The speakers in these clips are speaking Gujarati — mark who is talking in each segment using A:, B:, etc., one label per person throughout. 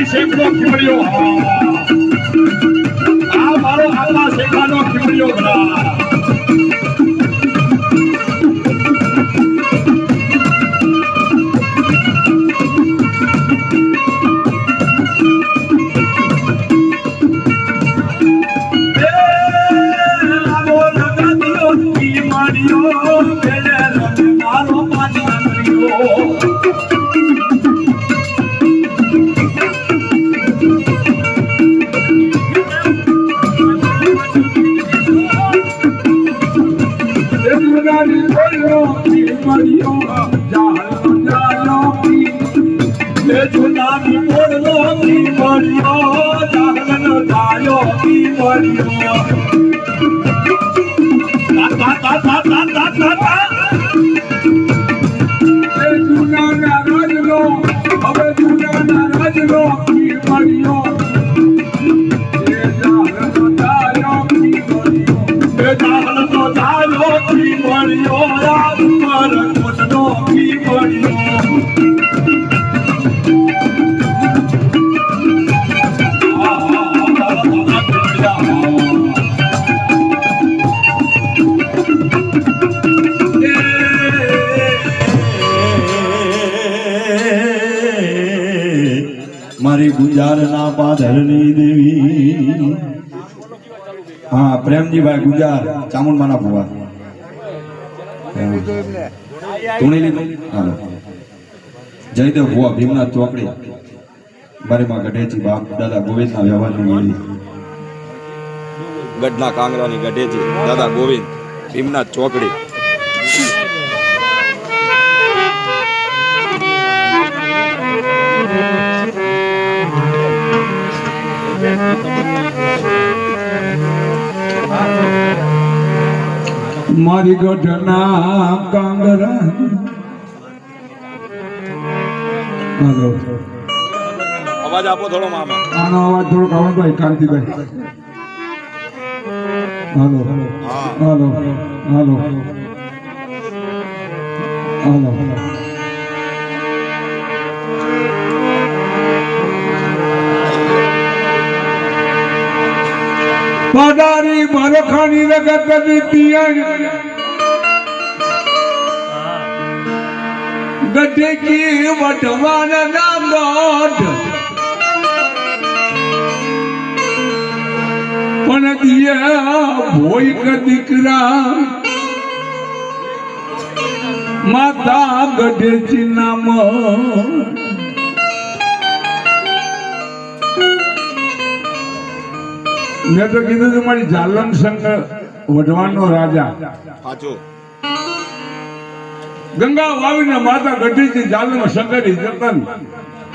A: શેખનો ખીમડિયો આ મારો આલા શેખાનો ખીમડિયો ભલા
B: મારી ગુજારના પાધરની દેવી હા પ્રેમજીભાઈ ગુજાર ચામુંડમાના ભુવા તુણી લીધું હાલો જયદેવ ભુવા ભીમનાથ ચોકડી મારી માં ગઢેજી બાપ દાદા ગોવિંદના વ્યવહારની ગોળી
C: ગઢના કાંગરાની ગઢેજી દાદા ગોવિંદ ભીમનાથ ચોકડી
B: મારી ગઢના કાંગરા હાલો
C: અવાજ આપો થોડો મામા
B: આનો અવાજ થોડો કાવણભાઈ કાંતિભાઈ હાલો હાલો હાલો હાલો પધારી મરખાની રગત નીતિયા ગઢે કી વટવાના નામ ગઢ પણ દિયા ભોય કે દીકરા માતા ગઢેજી નામ મેં તો કીધું કે મારી જાલમ શંકર વઢવાણનો રાજા ગંગા વાવીને માતા ગઢીથી જાલમ શંકરી જતન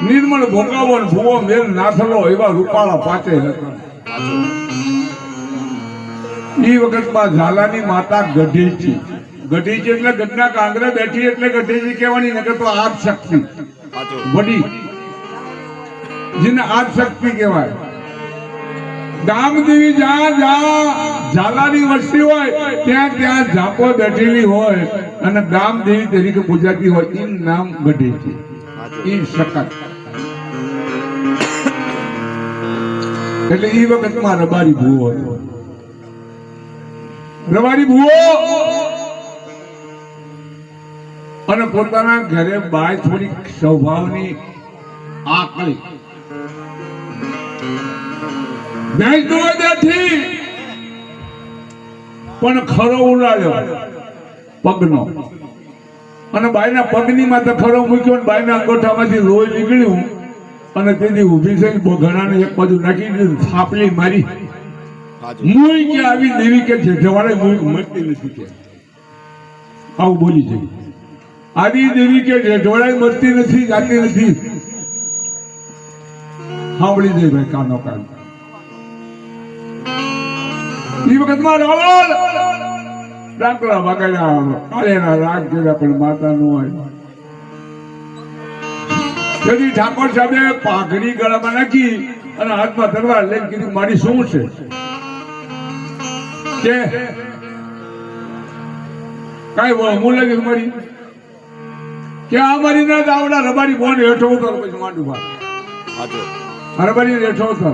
B: નિર્મળ ભોગાવો ભૂવો મેલ નાથલો એવા રૂપાળા પાચે રતન એ વખતમાં ઝાલાની માતા ગઢીજી ગઢીજી એટલે ગઢના કાંગરે બેઠી એટલે ગઢીજી કહેવાની નકર તો આદ શક્તિ વડી જેને આદ શક્તિ કહેવાય ગામદેવી જ્યાં ઝાલાની વસ્તી હોય ત્યાં ત્યાં ઝાપો બેઠેલી હોય અને ગામદેવી તરીકે પૂજાતી હોય એનું નામ ગઢેજી એ સકત એટલે એ વખતમાં રબારી ભૂવો હતો રબારી ભૂવો અને પોતાના ઘરે બાય થોડી સ્વભાવની આકળી ભેંસ દોવા બેઠી પણ ખરો ઉડાડ્યો પગનો અને બાયના પગની માથે ખરો મૂક્યો અને બાયના અંગોઠામાંથી લોહી નીકળ્યું અને તેથી ઊભી થઈ ઘણાને એક બાજુ નાખી દીધું થાપલી મારી મુઈ કે આવી દેવી કે જેઠવાડે મરતી નથી કે આવું બોલી જઈ આવી દેવી કે જેઠવાડે મરતી નથી જાતી નથી સાંભળી જઈ ભાઈ કાનો કાન એ વખતમાં રાવણ ડાકલા બગાડ્યા કાળેના રાગ જેવા પણ માતા નો હોય તેથી ઠાકોર સાહેબે પાઘડી ગળામાં નાખી અને હાથમાં તલવાર લઈને કીધું મારી શું છે કે કાંઈ હું લાગે મારી કે આ મારી ના દાવડા રબારી ફોન હેઠો ઉતરો પછી માંડું ભાઈ
C: હાજો
B: રબારી હેઠો ઉતરો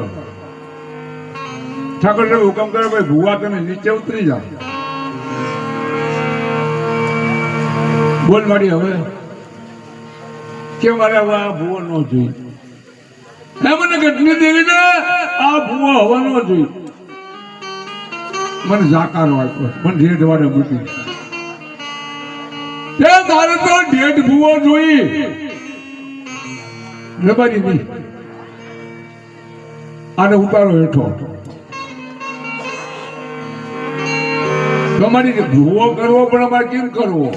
B: ઠાકોર સાહેબ હુકમ કરે ભાઈ ભુવા તમે નીચે ઉતરી જાઓ બોલ મારી હવે કે મારે હવે આ ભુવો ન જોઈ હે મને ઘટની દેવી ને આ ભુવો હવા ન જોઈ મને જાકારો આપ્યો મને ઢેઢ વાળે મૂકી તે તારે તો ઢેઢ ભુવો જોઈ રબારી નહીં આને ઉતારો હેઠો તમારી ભૂવો કરવો પણ અમારે કેમ કરવો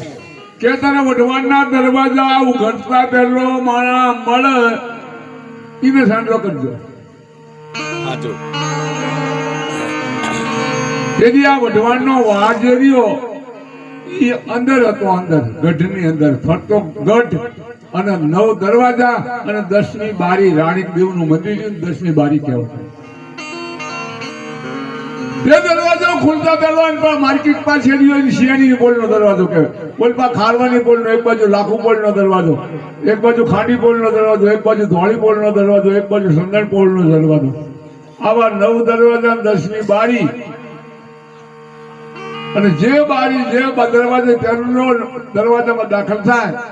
B: કે તારા વઢવાણના દરવાજા ઉઘડતા પહેલો માણા મળે એને સાંડો કરજો
C: હાજો
B: તેથી આ વઢવાણનો વાજર્યો એ અંદર હતો અંદર ગઢની અંદર ફરતો ગઢ અને 9 દરવાજા અને 10મી બારી રાણી દેવનું મંદિર છે 10મી બારી કહેવાય તે દરવાજો ખુલતા પહેલા માર્કેટ પાસે શિયાળીની પોલનો દરવાજો કહેવાય પોલ પા ખારવાની પોલનો એક બાજુ લાખુ પોલનો દરવાજો એક બાજુ ખાંડી પોલનો દરવાજો એક બાજુ ધોળી પોલનો દરવાજો એક બાજુ સંદણ પોલનો દરવાજો આવા 9 દરવાજા 10મી બારી અને જે બારી જે દરવાજે તેનો દરવાજામાં દાખલ થાય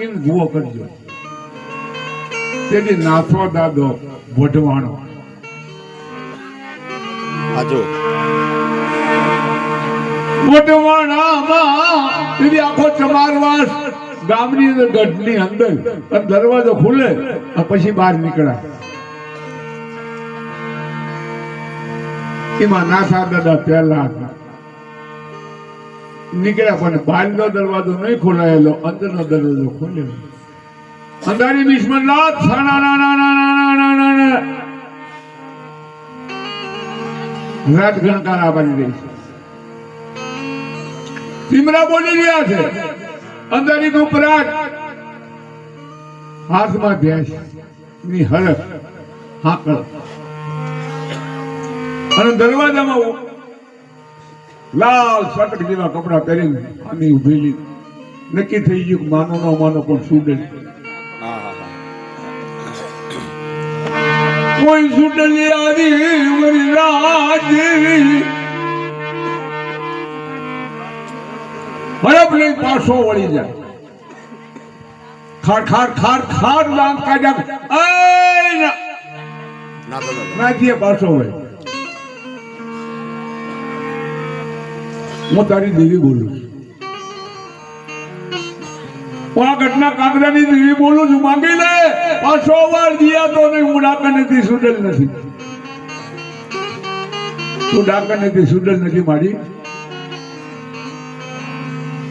B: એને જુઓ કરજો તેથી નાથો દાદો વઢવાણો
C: હાજો
B: વઢવાણામાં તેથી આખો ચમારવાસ ગામની અંદર ગઢની અંદર અને દરવાજો ખુલે પછી બહાર નીકળાય એમાં નાથા દાદા પહેલા નીકળ્યા પણ બહારનો દરવાજો નહીં ખોલાયેલો અંદરનો દરવાજો ખોલેલો અંધારી બિસ્મિલ્લાહ રાત ગણકાર આવવાની રહી છે સીમરા બોલી રહ્યા છે અંધારી નું પરાગ હાથમાં ભેંસ ની હરખ હાકળ અને દરવાજામાં લાલ સટક જેવા કપડા પહેરીને આની ઉભેલી નક્કી થઈ ગયું માનો ન માનો પણ સુડેલ કોઈ સુડલી આવી મારી રાજેવી બરફ લઈ પાછો વળી જાય ખાડ ખાડ ખાડ ખાડ લાંગ કાઢ્યા નાચીએ પાછો હોય હું તારી દેવી બોલું છું હું આ ઘટના કાંકરાની દેવી બોલું છું માંગી લે પાછો વાર દિયા તો નહીં હું ડાકર નથી સુડેલ નથી તું ડાકર નથી સુડેલ નથી મારી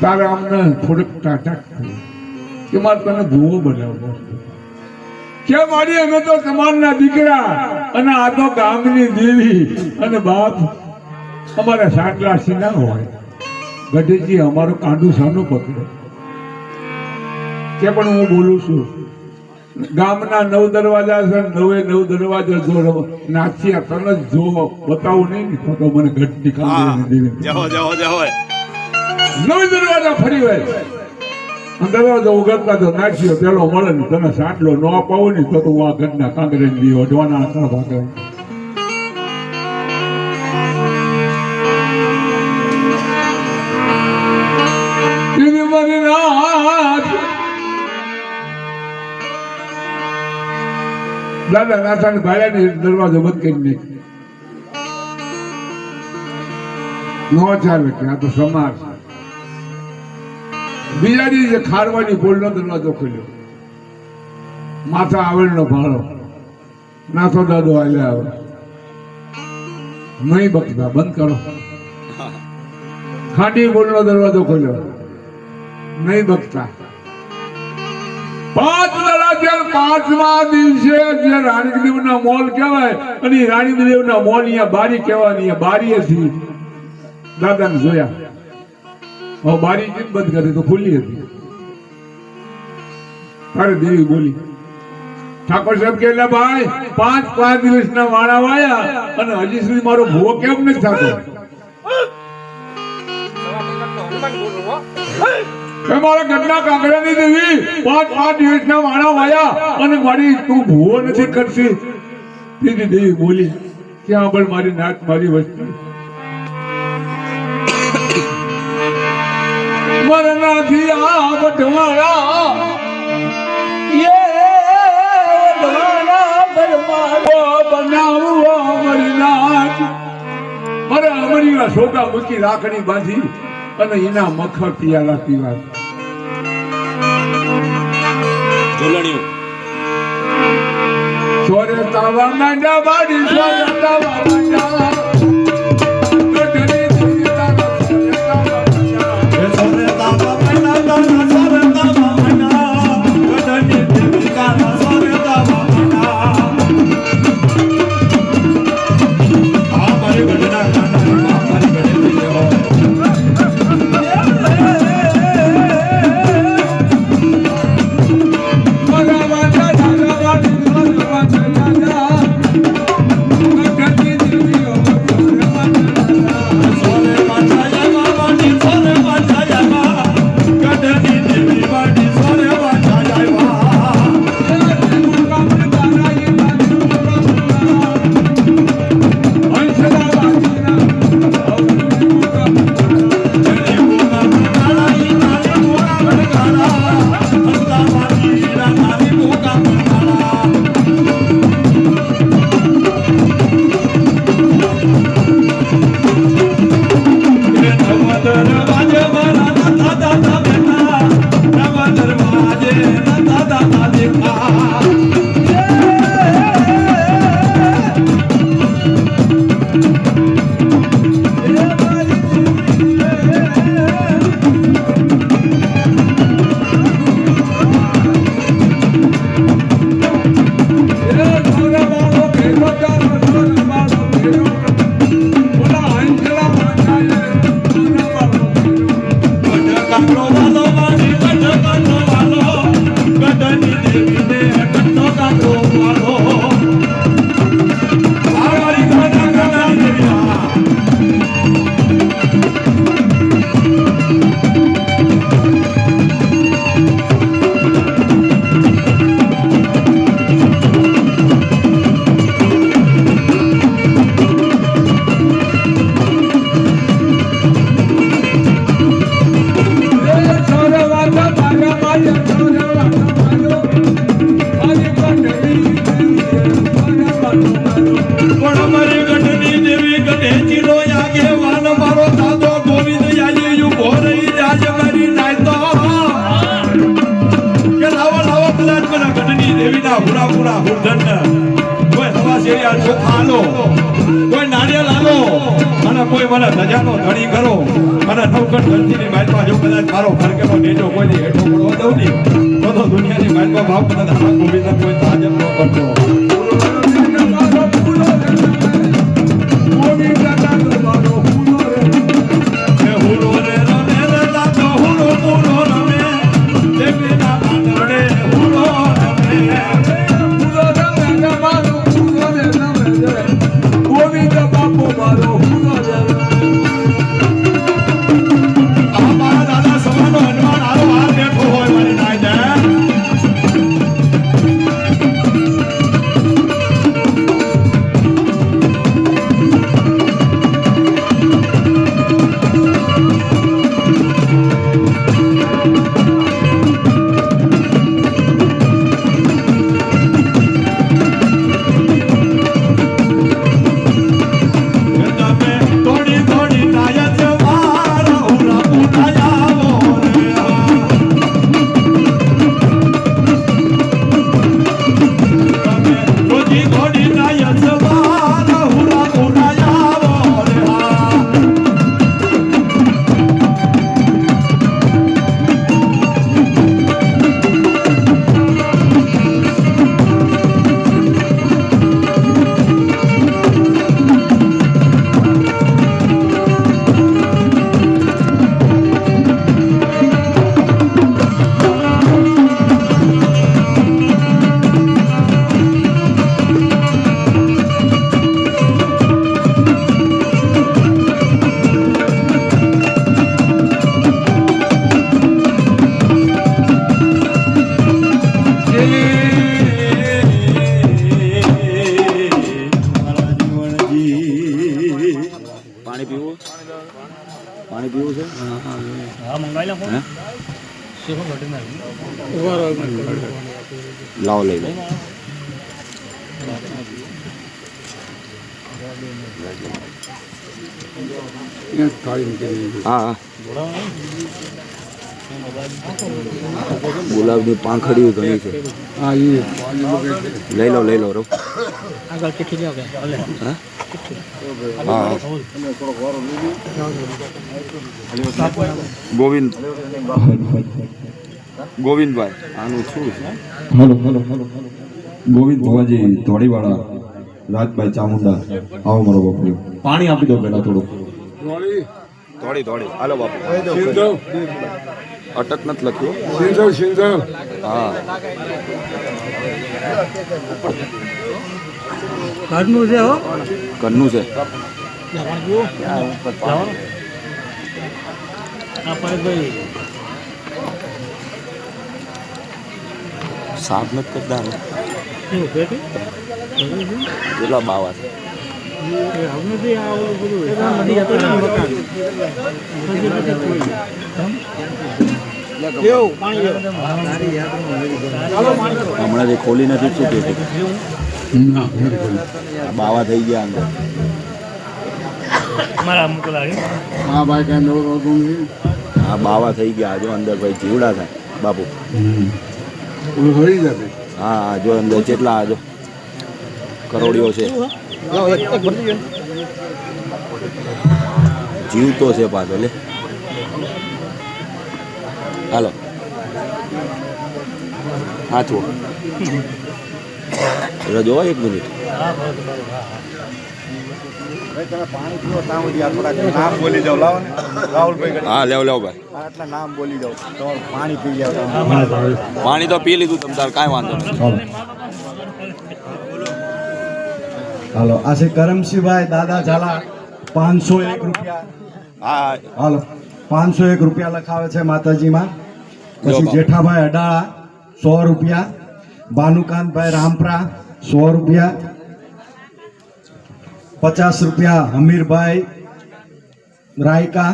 B: તારે અમને થોડુંક ટાટા કે મારે તને ભૂવો બનાવવો કે મારી અમે તો તમારના દીકરા અને આ તો ગામની દેવી અને બાપ અમારા સાટલા ના હોય ગઢેજી અમારું કાંડું સાનું પકડે કે પણ હું બોલું છું ગામના 9 દરવાજા છે 9 દરવાજા જો નાચિયા તને જો બતાવું નહીં તો મને ઘટની કાંડી
C: જાઓ જાઓ જાઓ
B: 9 દરવાજા ફરી હોય દરવાજો ઉગડતા તો નાચ્યો પેલો મળે ને તને સાટલો ન અપાવું ને તો હું આ ઘટના કાંગરે દી ઓઢવાના આંકડા ભાગે દાદા નાથાને ભાડ્યા ને દરવાજો બંધ કરી નાખ્યો નો ચાલે કે આ તો સમાજ બીજાની જે ખારવાની પોલનો દરવાજો ખોલ્યો માથા આવેલનો ભાડો નાથો દાદો હાલે આવે નહીં બકતા બંધ કરો ખાંડી પોલનો દરવાજો ખોલ્યો નહીં બકતા 5 દરવાજા 5મા દિવસે જે રાણીદેવના મોલ કહેવાય અને રાણીદેવના મોલ અહીંયા બારી કહેવાની બારી હતી દાદાને જોયા હવે બારી કેમ બંધ કરી તો ખુલ્લી હતી તારે દેવી બોલી ઠાકોર સાહેબ કે ભાઈ 5 દિવસના વાળા વાયા અને હજી સુધી મારો ભૂવો કેમ નથી થતો એ મારા ઘરના કાંકરાની દેવી 5 દિવસના માણા વાયા અને મારી તું ભૂવો નથી કરતી. દીદી દેવી બોલી ક્યાં પણ મારી નાક મારી વસ્તુ મરનાથી આ બટવાળા બનાવો મારી નાક મારે અમરીના સોગા મૂકી રાખડી બાંધી અને એના મખર પિયાલા પીવા
C: ઝૂલણિયું
B: સોરે તાવા માંડા બાડી સોરે તાવા માંડા
A: કોઈ નારિયેળ આલો અને કોઈ મને ધજાનો ધણી કરો અને નવકટ ધરતીની માલમાં જો કદાચ મારો ફરકેનો નેજો કોઈ હેઠો પડવા દઉં નહીં તો દુનિયાની માલમાં ભાવ કદાચ આમાં ગોવિંદ કોઈ તાજબ ન કરતો.
C: પાણી પીવું છે હે? લાવો લઈ લો હા હા ગુલાબની પાંખડીઓ ઘણી છે લઈ લો રો હા ગોવિંદભાઈ આનું શું છે
A: હલો ગોવિંદ ભવાજી ધોળીવાળા રાજભાઈ ચામુંડા આવો મારો બાપુ પાણી આપી દો પેલા થોડું
C: થોડી હાલો બાપુ અટક નથી લખ્યું હા ઘરનું છે સાફ નથી કરતા કેટલા બાવા છે હમણાં જે ખોલી નથી શું કે બાવા થઈ ગયા અંદર હા બાવા થઈ ગયા જો અંદર ભાઈ જીવડા થાય બાપુ હા જો અંદર કેટલા જો કરોડિયો છે જીવતો છે પાછો લે હાલો હા છો જોવા 1 મિનિટ
D: પાણી પીવો નામ બોલી જાવ લાવો ને રાહુલભાઈ
C: હા લેવ ભાઈ
D: આટલા નામ બોલી જાવ તમારું પાણી પી જાવ
C: પાણી તો પી લીધું તમ તાર કાંઈ વાંધો નહીં
D: હાલો આ છે કરમસિંહભાઈ દાદા ઝાલા 501 રૂપિયા
C: હા
D: હાલો 501 રૂપિયા લખાવે છે માતાજીમાં પછી જેઠાભાઈ અડાળા 100 રૂપિયા ભાનુકાંતભાઈ રામપરા 100 રૂપિયા 50 રૂપિયા હમીરભાઈ રાયકા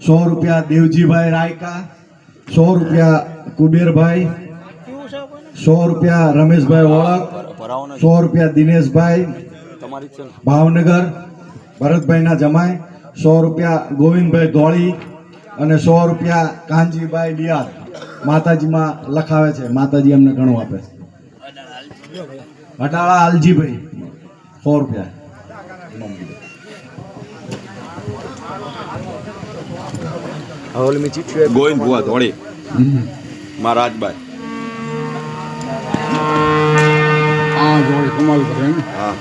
D: 100 રૂપિયા દેવજીભાઈ રાયકા 100 રૂપિયા કુબેરભાઈ 100 રૂપિયા રમેશભાઈ ઓળખ 100 રૂપિયા દિનેશભાઈ ભાવનગર ભરતભાઈના જમાઈ 100 રૂપિયા ગોવિંદભાઈ ધોળી અને 100 રૂપિયા કાનજીભાઈ ડિયાર માતાજીમાં લખાવે છે માતાજી અમને ઘણું આપે અડાળા આલજીભાઈ 100 રૂપિયા
C: ગોવિંદ ભુવા ધોળી માં રાજભાઈ હા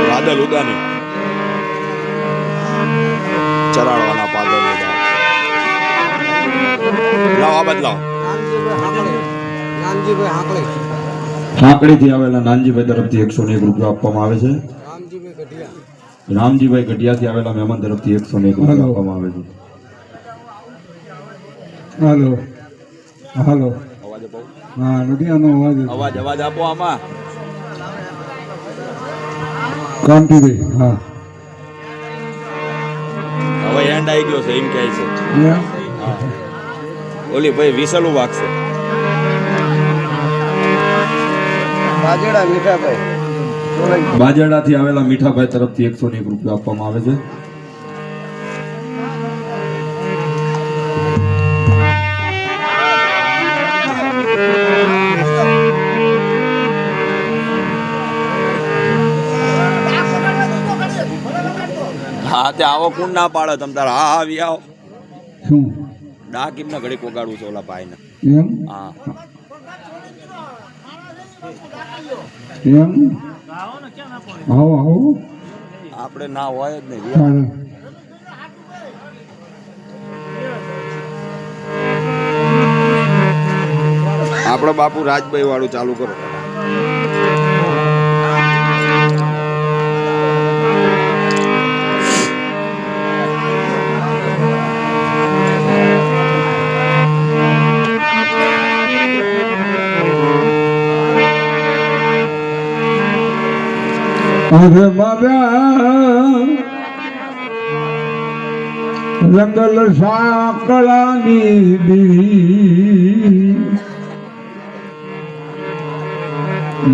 C: વાદળ ઉદાની ચરાડવાના પાદર લાવો આ બદલાવ
A: હાંકડી થી આવેલા નાનજીભાઈ તરફથી 101 રૂપિયા આપવામાં આવે છે રામજીભાઈ ગઢિયા થી આવેલા મહેમાન તરફથી 101 રૂપિયા આપવામાં આવે છે
B: હાલો હાલો
C: અવાજ આપો
B: હા નદીયાનો
C: અવાજ આપો આમાં
B: કાંતિભાઈ હા
C: હવે એન્ડ આવી ગયો છે એમ કહે છે હા ઓલી ભાઈ વિસલું વાગશે
A: બાજેડા થી આવેલા મીઠાભાઈ તરફથી 101 રૂપિયા આપવામાં આવે છે
C: હા તે આવો કોણ ના પાડે તમ તાર હા આવી આવો
B: શું
C: ડા કેમના ઘડી કોગાડું છે ઓલા ભાઈ ને
B: એમ
C: હા
B: એમ આવો આવો
C: આપણે ના હોય જ નહીં
B: હા.
C: આપણો બાપુ રાજભાઈ વાળું ચાલુ કરો
B: અરે બાબા રંગલ સાંકળાની દીવી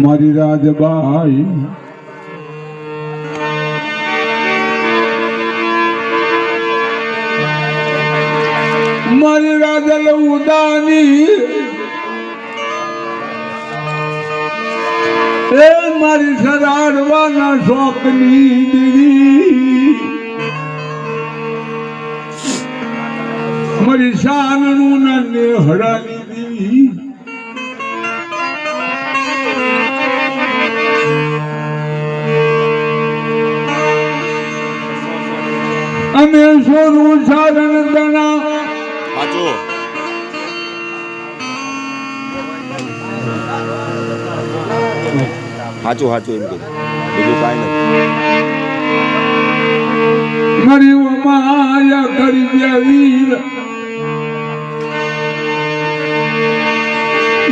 B: મારી રાજબાઈ મારી રાજલ ઉદાની એ મારી સરાડવાના શોખની દીવી મારી શાનનું ના નેહડાની દીવી અમે સોનું સારણ દણા
C: સાચું સાચું સાચું એમ કીધું બીજું કાંઈ નથી
B: મારી માયા કરી દે વીર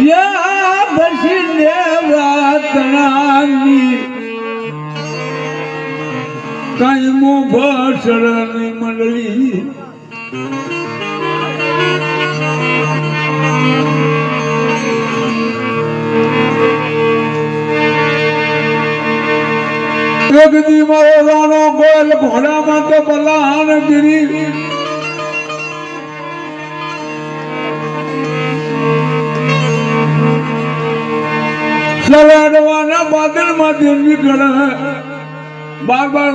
B: યા બસી દેવા તણાની કાયમો ભસડની મંડળી એક દી મારો રાણો ગોયલ ઘોડામાં તો બલાન ગીરી સલાડવાના બાદલમાં નીકળે બાર બાર